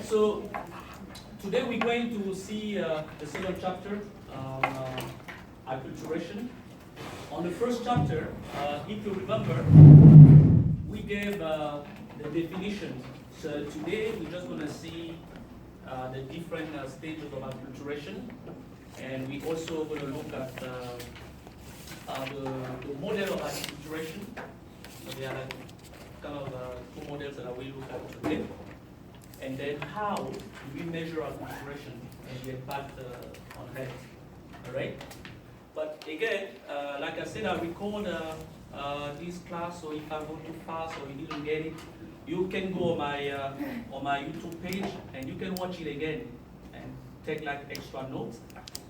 right, so today we're going to see the second chapter, Acculturation. On the first chapter, if you remember, we gave the definition. So today we're just going to see the different stages of acculturation, and we're also going to look at the model of acculturation. So there are like kind of two models that I will look at today. And then how do we measure acculturation and the impact on health, all right? But again, like I said, I record this class, so if I go too fast or you didn't get it, you can go on my YouTube page and you can watch it again and take like extra notes.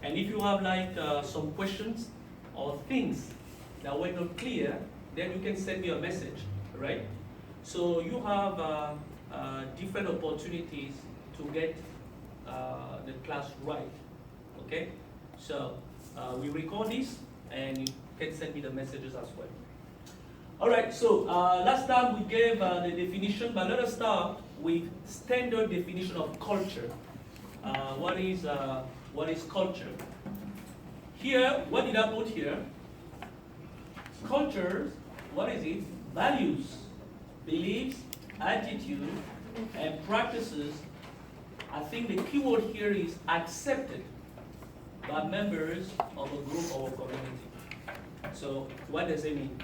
And if you have like some questions or things that were not clear, then you can send me a message, right? So you have different opportunities to get the class right, okay? So we record this and you can send me the messages as well. All right, so last time we gave the definition, but let us start with standard definition of culture. What is culture? Here, what did I put here? Culture, what is it? Values, beliefs, attitude, and practices. I think the key word here is accepted by members of a group or a community. So what does it mean?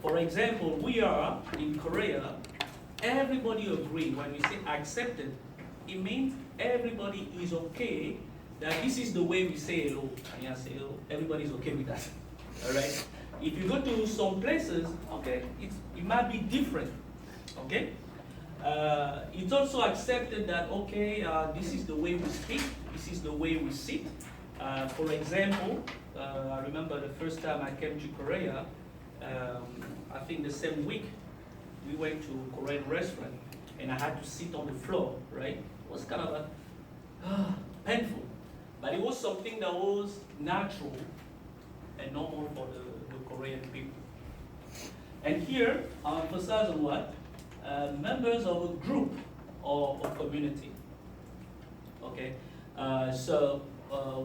For example, we are in Korea, everybody agree. When we say accepted, it means everybody is okay that this is the way we say hello. And I say hello, everybody's okay with that. All right? If you go to some places, okay, it might be different. Okay? It's also accepted that, okay, this is the way we speak, this is the way we sit. For example, I remember the first time I came to Korea, I think the same week, we went to a Korean restaurant and I had to sit on the floor, right? It was kind of painful, but it was something that was natural and normal for the Korean people. And here, I emphasize on what? Members of a group or a community. Okay, so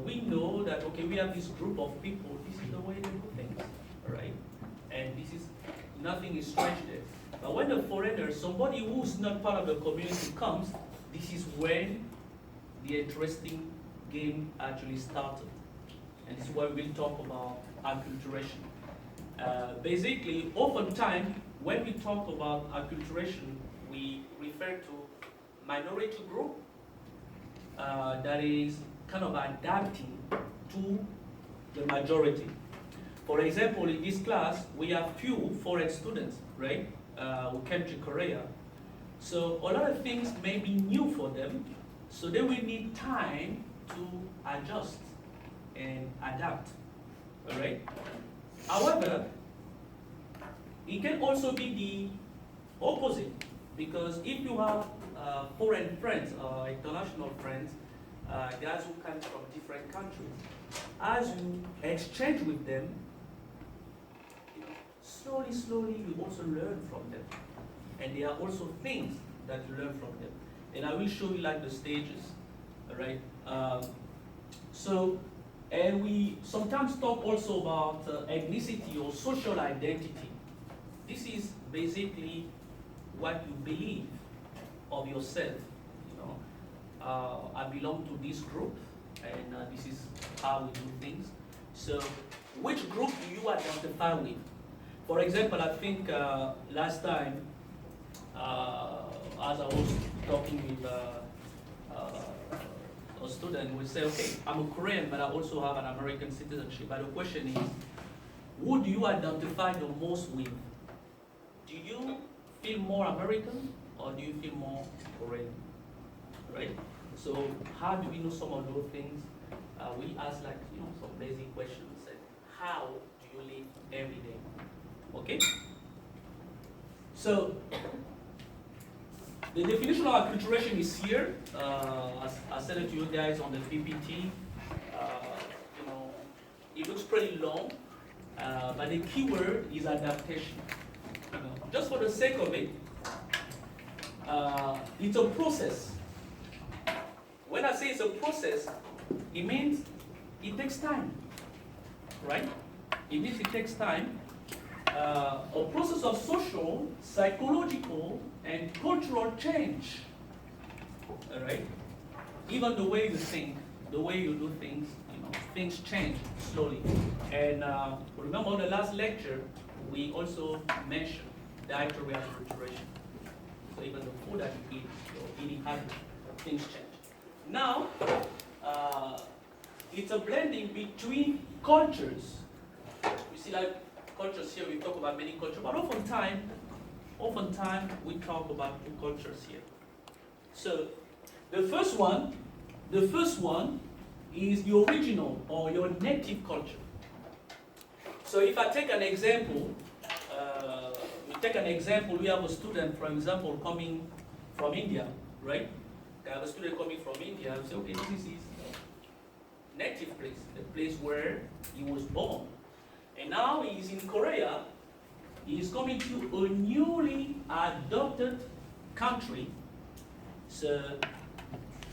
we know that, okay, we have this group of people, this is the way they do things, all right? And this is, nothing is strange there. But when a foreigner, somebody who's not part of the community comes, this is when the interesting game actually started. And this is why we'll talk about acculturation. Basically, oftentimes, when we talk about acculturation, we refer to minority group that is kind of adapting to the majority. For example, in this class, we have few foreign students, right, who came to Korea. So a lot of things may be new for them, so they will need time to adjust and adapt, all right? However, it can also be the opposite, because if you have foreign friends or international friends, guys who come from different countries, as you exchange with them, slowly you also learn from them. And there are also things that you learn from them. And I will show you like the stages, all right? And we sometimes talk also about ethnicity or social identity. This is basically what you believe of yourself. You know, I belong to this group, and this is how we do things. So, which group do you identify with? For example, I think last time, as I was talking with a student, we say, okay, I'm a Korean, but I also have an American citizenship. But the question is, who do you identify the most with? Do you feel more American or do you feel more Korean? Right? So how do we know some of those things? We ask like, you know, some basic questions. Like, how do you live every day? Okay? So the definition of acculturation is here. I said it to you guys on the PPT. You know, it looks pretty long, but the key word is adaptation. You know, just for the sake of it, it's a process When I say it's a process, it means it takes time, right? It means it takes time. A process of social, psychological, and cultural change, all right? Even the way you think, the way you do things, things change slowly. And remember on the last lecture, we also mentioned dietary acculturation. So even the food that you eat, your eating habits, things change. Now, it's a blending between cultures. You see, like cultures here, we talk about many cultures, but oftentimes we talk about two cultures here. So the first one is the original or your native culture. So if I take an example, we have a student, for example, coming from India, right? I have a student coming from India, I say, okay, this is his native place, the place where he was born. And now he's in Korea, he's coming to a newly adopted country. So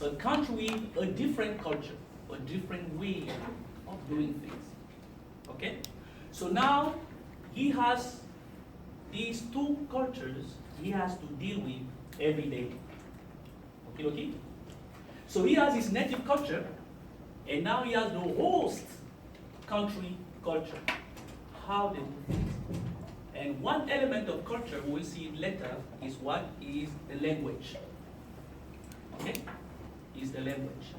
a country with a different culture, a different way of doing things. Okay? So now he has these two cultures he has to deal with every day. Okay? So he has his native culture, and now he has the host country culture. How they do things. And one element of culture, we'll see it later, is what is the language. Okay? Is the language.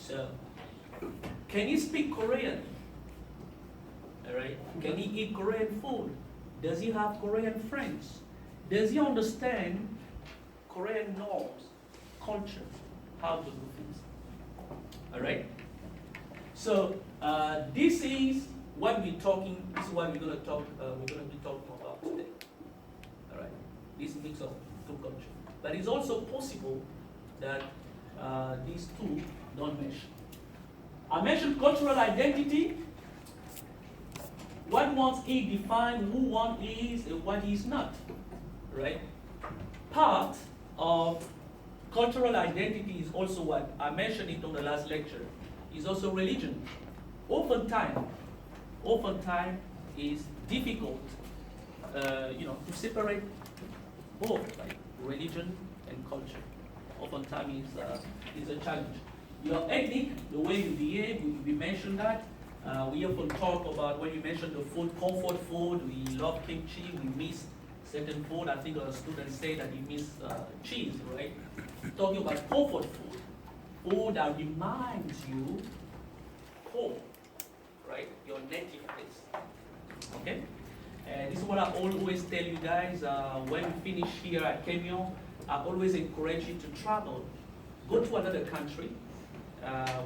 So, can he speak Korean? Alright? Can he eat Korean food? Does he have Korean friends? Does he understand Korean norms, culture, how to do things? Alright? So, this is what we're talking. This is what we're going to talk. We're going to be talking about today. All right. This mix of two cultures, but it's also possible that these two don't mesh. I mentioned cultural identity. What one is defined, who one is, and what is not. Right. Part of cultural identity is also what I mentioned it on the last lecture. Is also religion. Oftentimes is difficult, to separate both, like religion and culture. Oftentimes is a challenge. Your ethnic, the way you behave, we mentioned that. We often talk about when you mention the food, comfort food. We love kimchi. We miss certain food. I think a student said that he missed cheese, right? Talking about comfort food, food that reminds you home. Right? Your native place. Okay? And this is what I always tell you guys. When we finish here at Kenya, I always encourage you to travel. Go to another country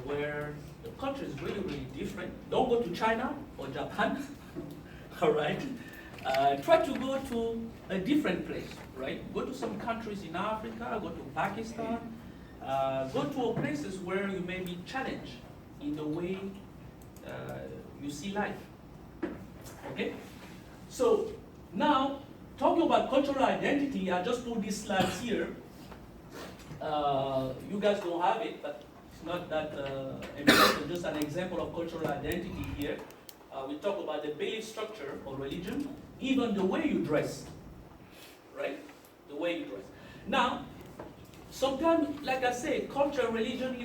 where the culture is really, really different. Don't go to China or Japan. All right? Try to go to a different place. Right? Go to some countries in Africa. Go to Pakistan. Go to places where you may be challenged in the way you see life. Okay? So now, talking about cultural identity, I just put these slides here. You guys don't have it, but it's not that important. Just an example of cultural identity here. We talk about the belief structure of religion, even the way you dress. Right? The way you dress. Now, sometimes, like I say, culture, religion,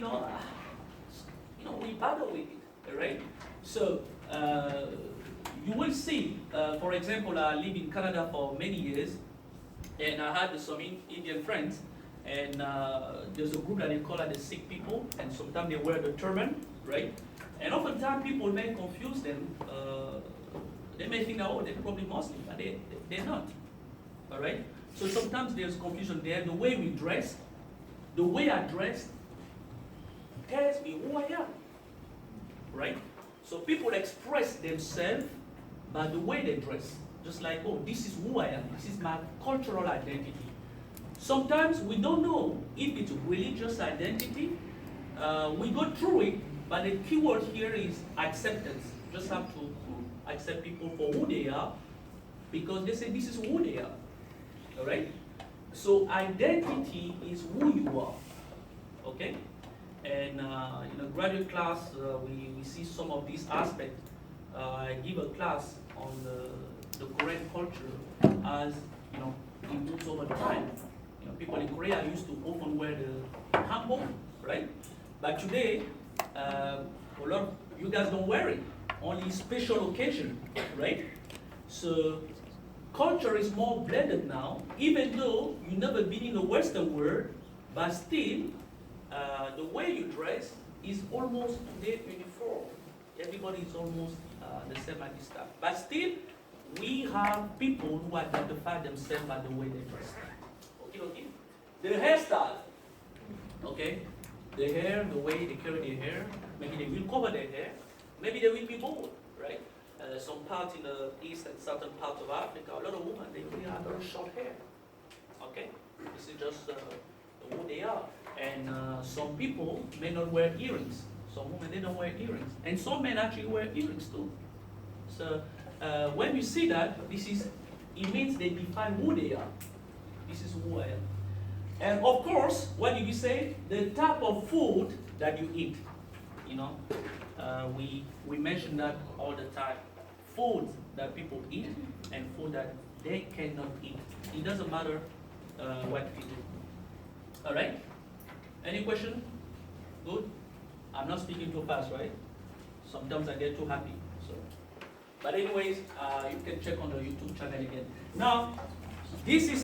we battle with it. Right? So, you will see, for example, I lived in Canada for many years, and I had some Indian friends, and there's a group that they call the Sikh people, and sometimes they wear the turban, right? And oftentimes people may confuse them. They may think that, oh, they're probably Muslim, but they're not, all right? So sometimes there's confusion there. The way we dress, the way I dress, tells me who I am, right? So people express themselves by the way they dress. Just like, oh, this is who I am. This is my cultural identity. Sometimes we don't know if it's religious identity. We go through it, but the key word here is acceptance. Just have to accept people for who they are, because they say this is who they are. All right? So identity is who you are. Okay? And in a graduate class, we see some of these aspects. I give a class on the Korean culture as it moves over time. People in Korea used to often wear the hanbok, right? But today, a lot of you guys don't wear it. Only special occasion, right? So culture is more blended now, even though you've never been in the Western world, but still, the way you dress is almost today uniform. Everybody is almost the same at this time. But still, we have people who identify themselves by the way they dress. Okay. The hairstyle, okay? The hair, the way they carry their hair, maybe they will cover their hair, maybe they will be bald, right? Some parts in the east and southern parts of Africa, a lot of women, they really have very short hair, okay? This is just who they are. And some people may not wear earrings. Some women, they don't wear earrings. And some men actually wear earrings too. So when you see that, it means they define who they are. This is who I am. And of course, what did you say? The type of food that you eat. We mention that all the time. Food that people eat and food that they cannot eat. It doesn't matter what we do. All right? Any question? Good? I'm not speaking too fast, right? Sometimes I get too happy. So, but anyways, you can check on the YouTube channel again. Now, this is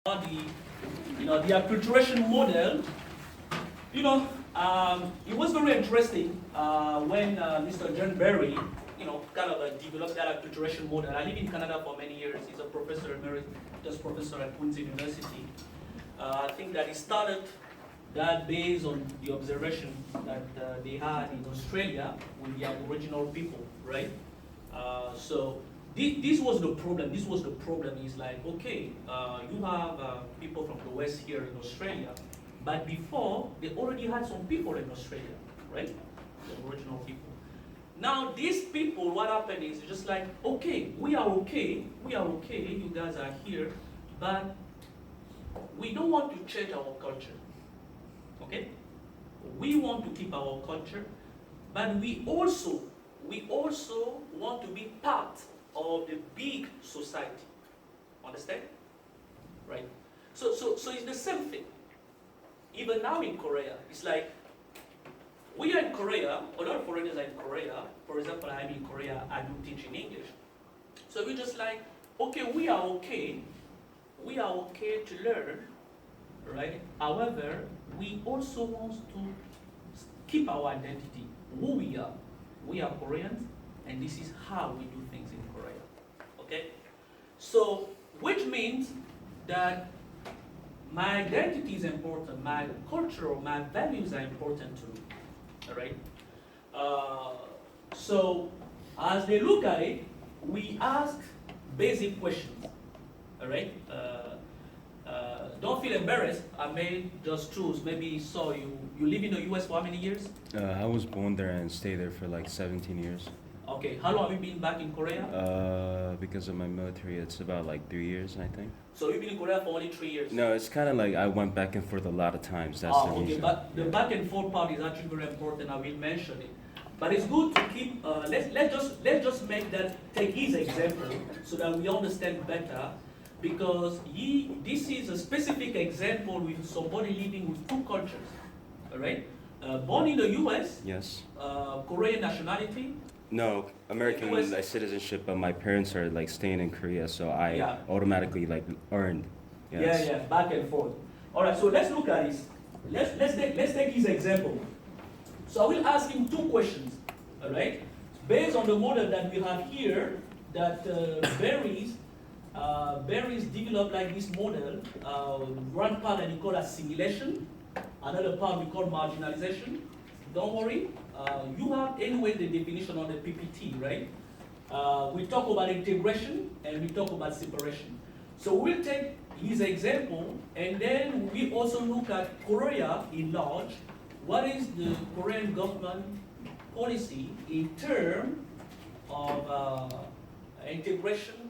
the acculturation model. It was very interesting when Mr. John Berry, kind of developed that acculturation model. I live in Canada for many years. He's a professor emeritus professor at Queen's University. I think that he started that based on the observation that they had in Australia with the Aboriginal people, right? So this was the problem. This was the problem. Is like, okay, you have people from the West here in Australia, but before they already had some people in Australia, right? The Aboriginal people. Now these people, what happened is just like, okay, we are okay, you guys are here, but we don't want to change our culture. Okay? We want to keep our culture, but we also want to be part of the big society. Understand? Right? So it's the same thing. Even now in Korea, it's like we are in Korea, a lot of foreigners are in Korea. For example, I'm in Korea, I do teach in English. So we just like, okay, we are okay to learn, right? However, we also want to keep our identity, who we are. We are Koreans, and this is how we do things in Korea, okay? So, which means that my identity is important, my culture, my values are important to me, all right? So, as they look at it, we ask basic questions, all right? Don't feel embarrassed. I may just choose. Maybe saw you. You live in the U.S. for how many years? I was born there and stayed there for like 17 years. Okay. How long have you been back in Korea? Because of my military, it's about like 3 years, I think. So you've been in Korea for only 3 years? No, it's kind of like I went back and forth a lot of times. That's the reason. But the back and forth part is actually very important. I will mention it. But it's good to keep. Let's just take his example so that we understand better. Because this is a specific example with somebody living with two cultures, all right? Born in the U.S. Yes. Korean nationality. No, American citizenship, but my parents are like staying in Korea, so I automatically like earned. Yes. Yeah, back and forth. All right, so let's look at this. Let's take his example. So I will ask him two questions, all right? Based on the model that we have here, that Brice developed like this model. One part that we call assimilation, another part we call marginalization. Don't worry, you have anyway the definition on the PPT, right? We talk about integration and we talk about separation. So we'll take his example and then we also look at Korea in large. What is the Korean government policy in terms of integration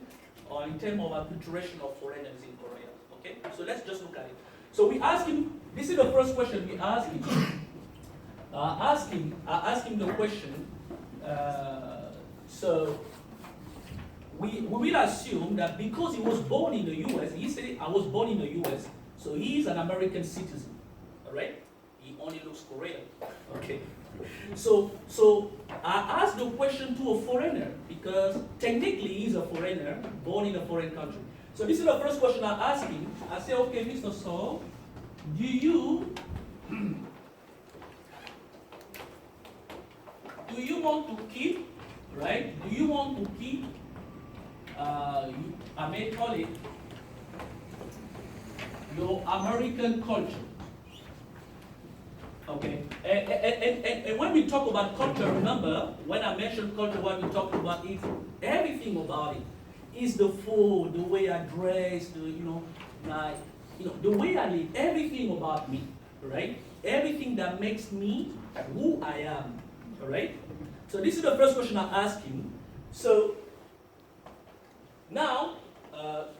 or in terms of acculturation of foreigners in Korea, okay? So let's just look at it. So we ask him, this is the first question we ask him. I asked him the question. So we will assume that because he was born in the U.S., he said, I was born in the U.S., so he is an American citizen, all right? He only looks Korean, okay? So I asked the question to a foreigner because technically he's a foreigner, born in a foreign country. So this is the first question I asked him. I said, okay, Mr. Saul, do you want to keep, right? Do you want to keep, I may call it, your American culture? Okay, and when we talk about culture, remember, when I mentioned culture, what we talk about is everything about it. Is the food, the way I dress, the way I live, everything about me, right? Everything that makes me who I am, all right? So this is the first question I asked him. So now,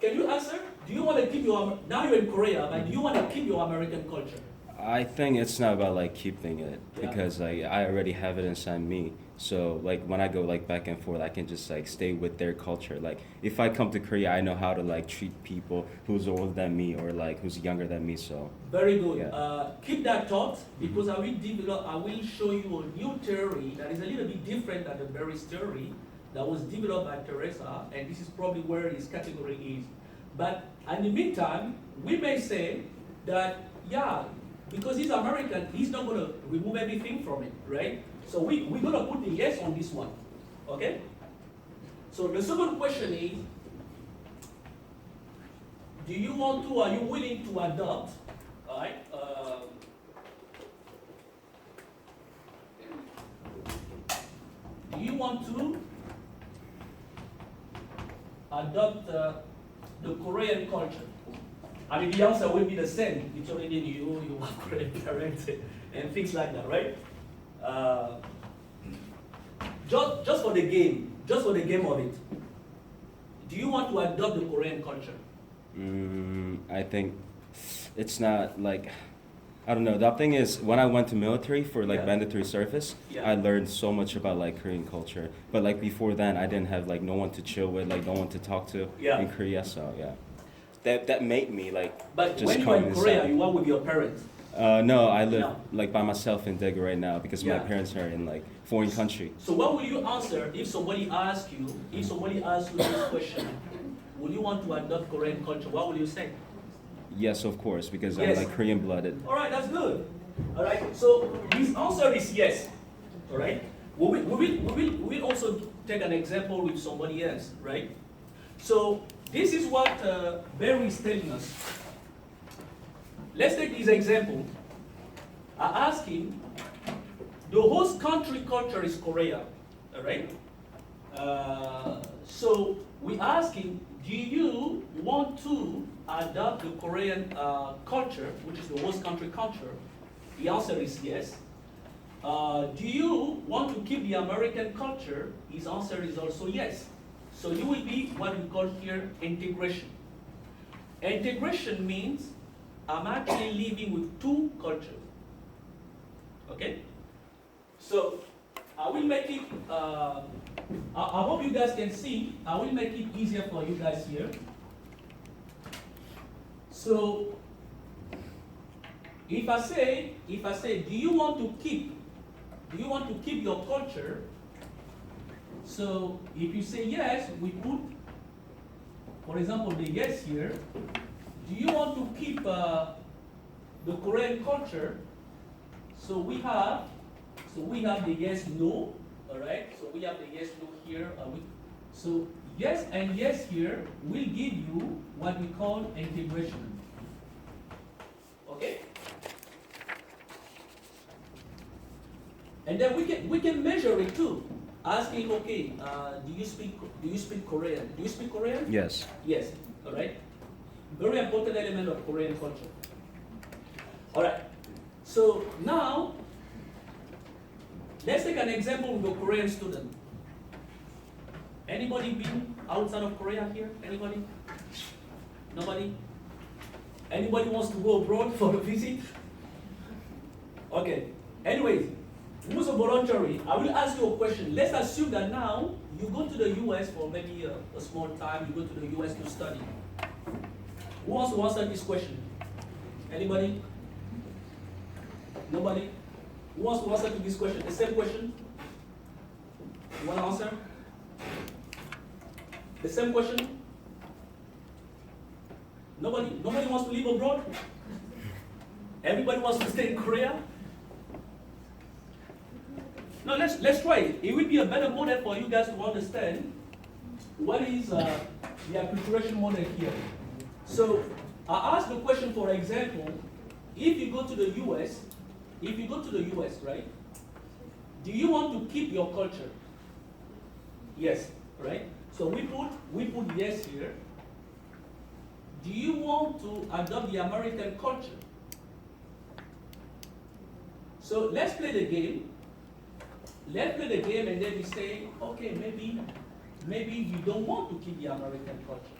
can you answer? Do you want to keep your, now you're in Korea, but do you want to keep your American culture? I think it's not about like keeping it because like I already have it inside me. So like when I go like back and forth, I can just like stay with their culture. Like if I come to Korea, I know how to like treat people who's older than me or like who's younger than me. So very good. Yeah. Keep that thought because I will show you a new theory that is a little bit different than the Brice theory that was developed by Teresa, and this is probably where his category is. But in the meantime, we may say that because he's American, he's not going to remove everything from it, right? So we're going to put the yes on this one, okay? So the second question is, are you willing to adopt, all right? Do you want to adopt the Korean culture? I mean, the answer will be the same. It's already you have Korean parents and things like that, right? Just for the game of it, do you want to adopt the Korean culture? I think it's not like, I don't know. The thing is, when I went to military for like mandatory service, I learned so much about like Korean culture. But like before then, I didn't have like no one to chill with, like no one to talk to in Korea. So that made me like. But just when you were in Korea, you were with your parents. No, I live like by myself in Daegu right now because my parents are in like foreign country. So what will you answer if somebody asks you this question? Will you want to adopt Korean culture? What will you say? Yes, of course, because I'm like Korean blooded. All right, that's good. All right, so his answer is yes. All right, we will also take an example with somebody else, right? So this is what Barry is telling us. Let's take this example. I asked him, the host country culture is Korea, all right? So we asked him, do you want to adopt the Korean culture, which is the host country culture? The answer is yes. Do you want to keep the American culture? His answer is also yes. So you will be what we call here integration. Integration means I'm actually living with two cultures. Okay? So I will make it, I hope you guys can see, I will make it easier for you guys here. So if I say, do you want to keep your culture? So if you say yes, we put, for example, the yes here. Do you want to keep the Korean culture? So we have the yes, no, all right? So we have the yes, no here. So yes and yes here will give you what we call integration. Okay? And then we can measure it too. Asking, okay, do you speak Korean? Do you speak Korean? Yes. Yes. All right. Very important element of Korean culture. All right. So now, let's take an example with a Korean student. Anybody been outside of Korea here? Anybody? Nobody? Anybody wants to go abroad for a visit? Okay. Anyways, Rules of voluntary. I will ask you a question. Let's assume that now you go to the US for maybe a small time, you go to the US to study. Who wants to answer this question? Anybody? Nobody? Who wants to answer to this question? The same question? You want to answer? The same question? Nobody? Nobody wants to live abroad? Everybody wants to stay in Korea? No, let's try it. It will be a better model for you guys to understand what is the acculturation model here. So I asked the question, for example, if you go to the US, right? Do you want to keep your culture? Yes, right? So we put yes here. Do you want to adopt the American culture? So let's play the game. Let's play the game and then we say, okay, maybe you don't want to keep the American culture.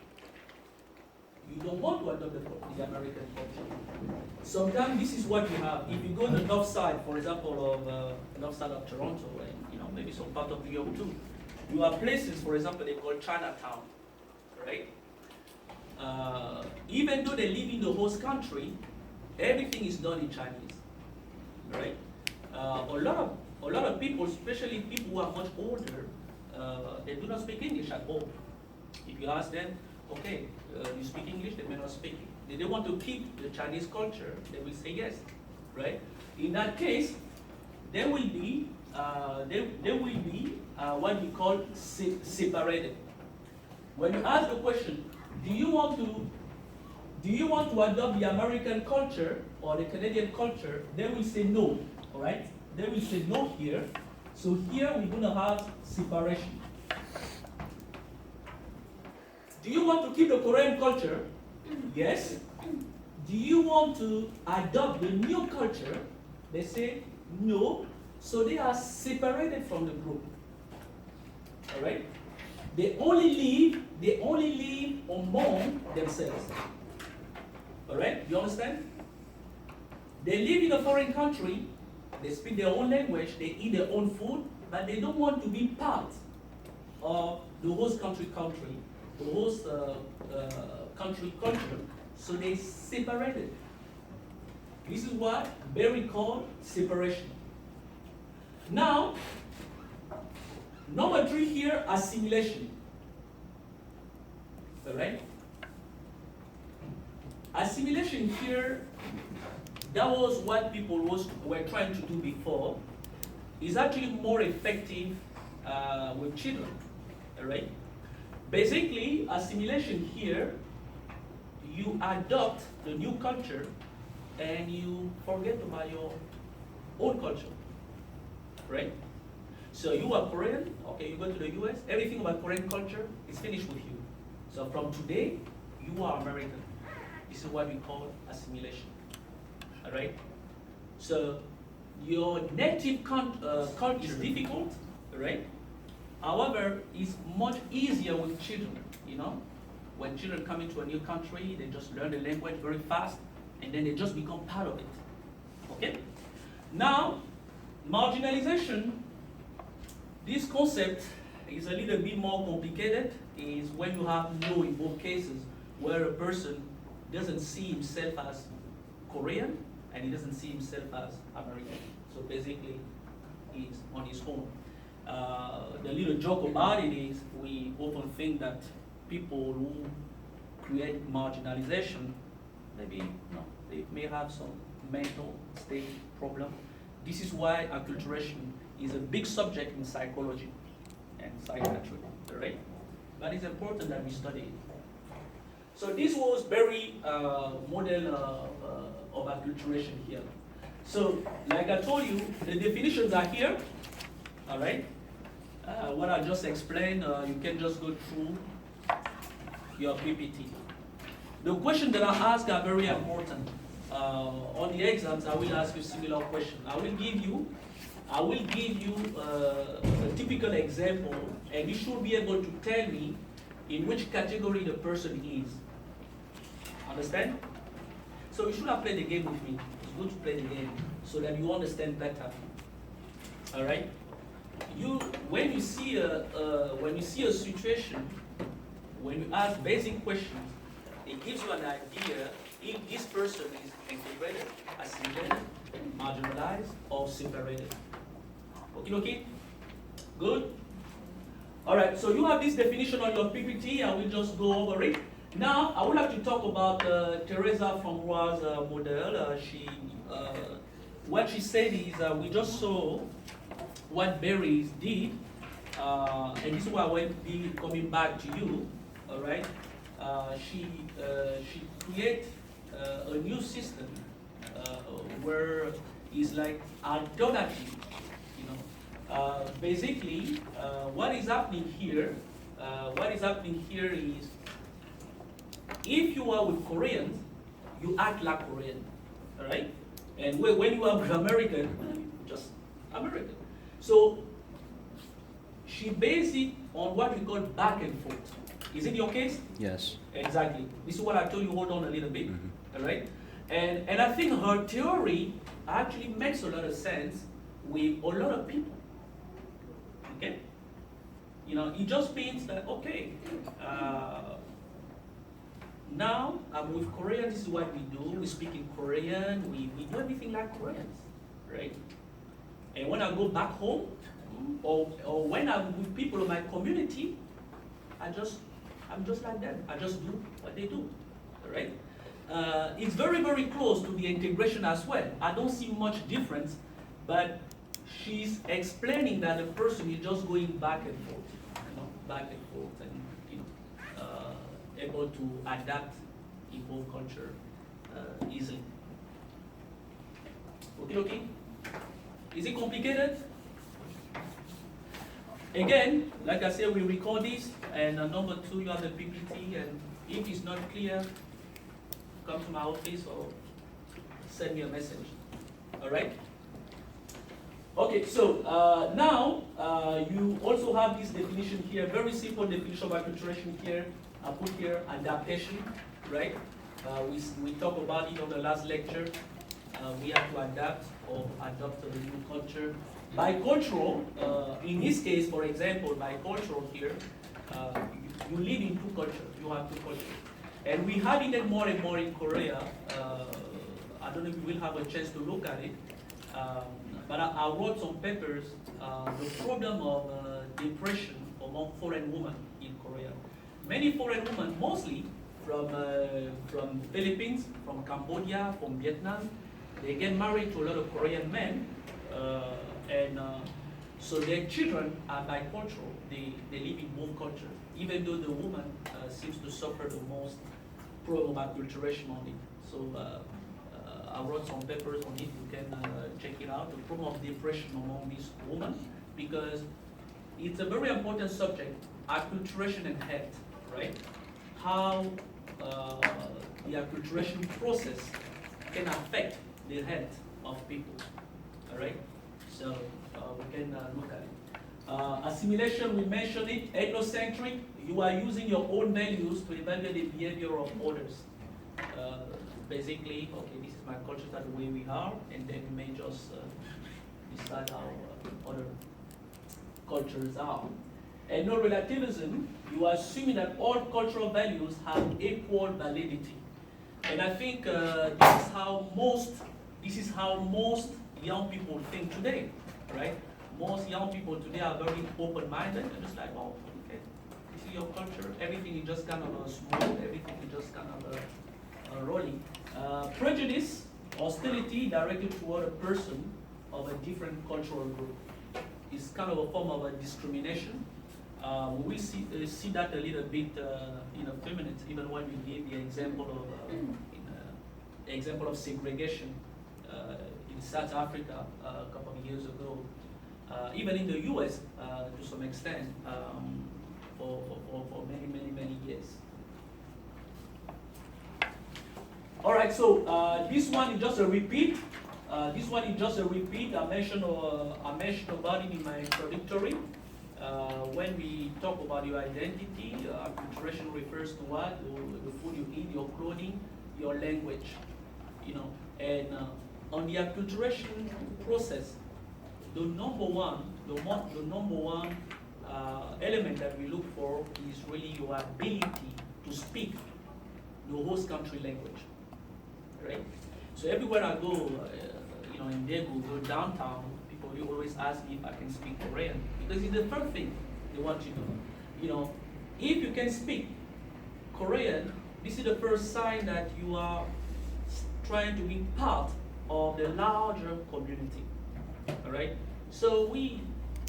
You don't want to adopt the American culture. Sometimes this is what you have. If you go to the north side, for example, of north side of Toronto, and maybe some part of New York too, you have places, for example, they call Chinatown, right? Even though they live in the host country, everything is done in Chinese, right? A lot of people, especially people who are much older, they do not speak English at all. If you ask them, okay, you speak English, they may not speak it. They want to keep the Chinese culture, they will say yes, right? In that case, there will be what we call separated. When you ask the question, do you want to adopt the American culture or the Canadian culture, they will say no, all right? They will say no here. So here we're going to have separation. Do you want to keep the Korean culture? Yes. Do you want to adopt the new culture? They say no. So they are separated from the group. All right? They only live among themselves. All right? You understand? They live in a foreign country. They speak their own language, they eat their own food, but they don't want to be part of the host country, the host country culture, so they separated. This is what Barry called separation. Now, number 3 here, assimilation. All right? Assimilation here, that was what people were trying to do before. It's actually more effective with children, all right? Basically, assimilation here, you adopt the new culture and you forget about your own culture, right? So you are Korean, okay, you go to the US, everything about Korean culture is finished with you. So from today, you are American. This is what we call assimilation. All right. So your native culture is difficult, right? However, it's much easier with children. When children come into a new country, they just learn the language very fast, and then they just become part of it. Okay. Now, marginalization. This concept is a little bit more complicated. Is when you have no in both cases, where a person doesn't see himself as Korean, and he doesn't see himself as American. So basically, he's on his own. The little joke about it is we often think that people who create marginalization, maybe they may have some mental state problem. This is why acculturation is a big subject in psychology and psychiatry, right? But it's important that we study it. So this was very model of acculturation here. So, like I told you, the definitions are here, all right? What I just explained, you can just go through your PPT. The questions that I ask are very important. On the exams, I will ask you similar questions. I will give you a typical example, and you should be able to tell me in which category the person is. Understand? So you should have played the game with me. It's good to play the game so that you understand better. All right. When you see a situation, when you ask basic questions, it gives you an idea if this person is integrated, assimilated, marginalized, or separated. Okay, okay? Good? All right, so you have this definition on your PPT, and we'll just go over it. Now, I would like to talk about Teresa Francois' model. What she said is, we just saw what Brice did, and this is why I will be coming back to you, all right? She created a new system where it's like alternative, you know. Basically, what is happening here is, if you are with Koreans, you act like Korean, all right? And when you are with American, just American. So she based it on what we call back and forth. Is it your case? Yes. Exactly. This is what I told you. Hold on a little bit, all right? And I think her theory actually makes a lot of sense with a lot of people. Okay. You know, it just means that okay. Now I'm with Korean. This is what we do. We speak in Korean. We do everything like Koreans, right? And when I go back home, or when I'm with people in my community, I'm just like them. I just do what they do, all right? It's very, very close to the integration as well. I don't see much difference, but she's explaining that the person is just going back and forth, you know, back and forth, and you know, able to adapt in both culture easily. Okay, okay. Is it complicated? Again, like I said, we record this, and number 2, you have the PPT, and if it's not clear, come to my office or send me a message. All right? Okay, so now you also have this definition here, very simple definition of acculturation here. I put here adaptation, right? We talked about it on the last lecture. We have to adapt or adopt to the new culture. Bicultural, in this case, for example, bicultural here, you live in 2 cultures, you have 2 cultures. And we have it more and more in Korea. I don't know if you will have a chance to look at it, but I wrote some papers, the problem of depression among foreign women in Korea. Many foreign women, mostly from Philippines, from Cambodia, from Vietnam, they get married to a lot of Korean men, and so their children are bicultural. They live in both cultures, even though the woman seems to suffer the most problem of acculturation on it. So I wrote some papers on it. You can check it out. The problem of depression among these women, because it's a very important subject, acculturation and health, right? How the acculturation process can affect the health of people, all right? So we can look at it. Assimilation, we mentioned it. Ethnocentric, you are using your own values to evaluate the behavior of others. Basically, okay, this is my culture, that's the way we are, and then we may just decide how other cultures are. And no relativism, you are assuming that all cultural values have equal validity. And I think this is how most young people think today, right? Most young people today are very open-minded and just like, oh, okay, this is your culture, everything is just kind of smooth, everything is just kind of rolling. Prejudice, hostility directed toward a person of a different cultural group is kind of a form of a discrimination. We will see that a little bit in a few minutes, even when we gave the example of segregation in South Africa a couple of years ago, even in the US to some extent, for many years. All right, so this one is just a repeat. I mentioned about it in my introductory. When we talk about your identity, acculturation refers to what? The food you eat, your clothing, your language, you know. And on the acculturation process, the number one element that we look for is really your ability to speak the host country language, right? So everywhere I go, in Daegu, go downtown, people will always ask me if I can speak Korean, because it's the first thing they want to know. If you can speak Korean, this is the first sign that you are trying to be part of the larger community, all right? So we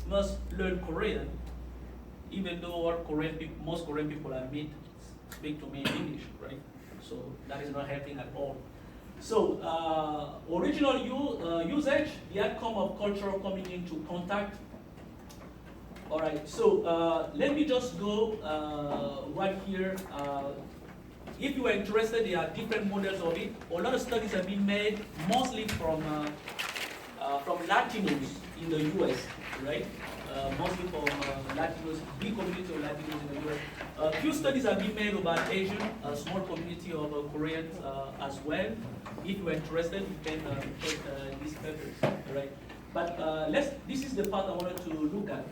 must learn Korean, even though most Korean people I meet speak to me in English, right? So that is not helping at all. So original usage, the outcome of cultural coming into contact. All right, so let me just go right here. If you are interested, there are different models of it. A lot of studies have been made, mostly from Latinos in the US, right? Mostly from Latinos, big community of Latinos in the US. A few studies have been made about Asian, a small community of Koreans as well. If you are interested, you can check these papers, right? But this is the part I wanted to look at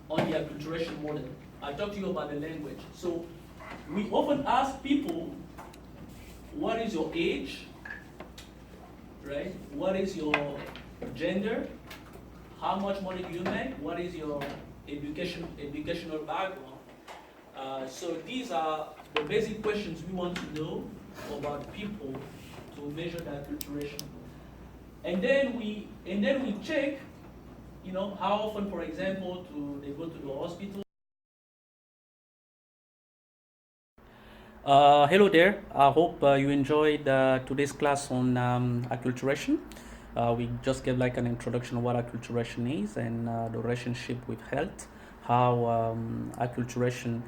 on the acculturation model. I talked to you about the language. So we often ask people, what is your age, right? What is your gender? How much money do you make? What is your educational background? So these are the basic questions we want to know about people to measure the acculturation. And then we check, how often, for example, they go to the hospital. Hello there. I hope you enjoyed today's class on acculturation. We just gave like an introduction of what acculturation is and the relationship with health, how acculturation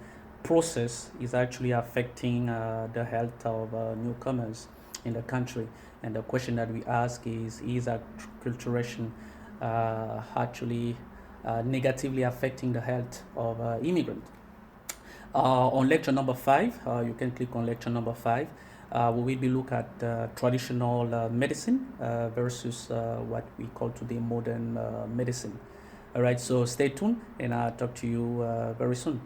process is actually affecting the health of newcomers in the country. And the question that we ask is acculturation actually negatively affecting the health of immigrants? On lecture number 5, you can click on lecture number 5. We will be looking at traditional medicine versus what we call today modern medicine. All right, so stay tuned, and I'll talk to you very soon.